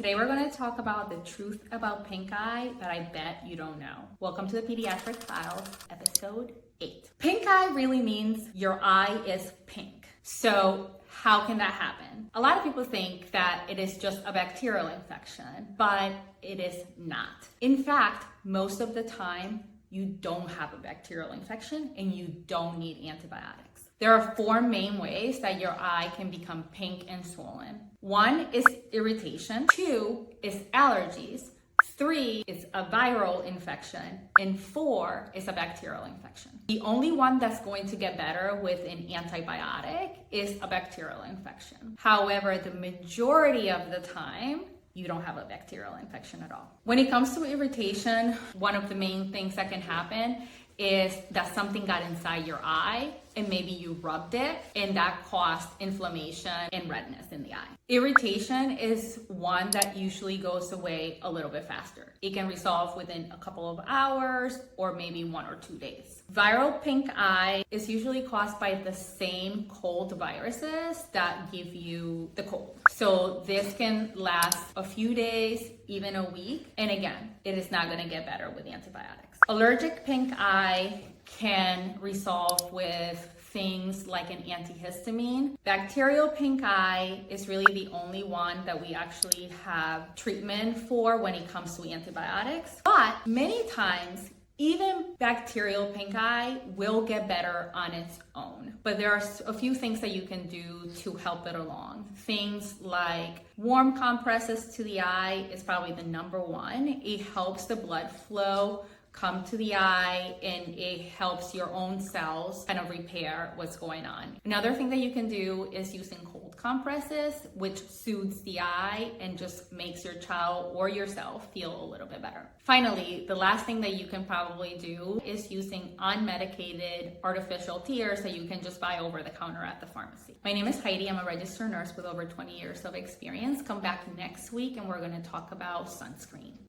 Today we're going to talk about the truth about pink eye that I bet you don't know. Welcome to the Pediatric Files, episode 8. Pink eye really means your eye is pink. So how can that happen? A lot of people think that it is just a bacterial infection, but it is not. In fact, most of the time, you don't have a bacterial infection and you don't need antibiotics. There are 4 main ways that your eye can become pink and swollen. 1 is irritation, 2 is allergies, 3 is a viral infection, and 4 is a bacterial infection. The only one that's going to get better with an antibiotic is a bacterial infection. However, the majority of the time, you don't have a bacterial infection at all. When it comes to irritation, one of the main things that can happen is that something got inside your eye and maybe you rubbed it and that caused inflammation and redness in the eye. Irritation is one that usually goes away a little bit faster. It can resolve within a couple of hours or maybe 1 or 2 days. Viral pink eye is usually caused by the same cold viruses that give you the cold. So this can last a few days, even a week. And again, it is not going to get better with antibiotics. Allergic pink eye can resolve with things like an antihistamine. Bacterial pink eye is really the only one that we actually have treatment for when it comes to antibiotics. But many times, even bacterial pink eye will get better on its own. But there are a few things that you can do to help it along. Things like warm compresses to the eye is probably the number one. It helps the blood flow come to the eye and it helps your own cells kind of repair what's going on. Another thing that you can do is using cold compresses, which soothes the eye and just makes your child or yourself feel a little bit better. Finally, the last thing that you can probably do is using unmedicated artificial tears that you can just buy over the counter at the pharmacy. My name is Heidi. I'm a registered nurse with over 20 years of experience. Come back next week and we're going to talk about sunscreen.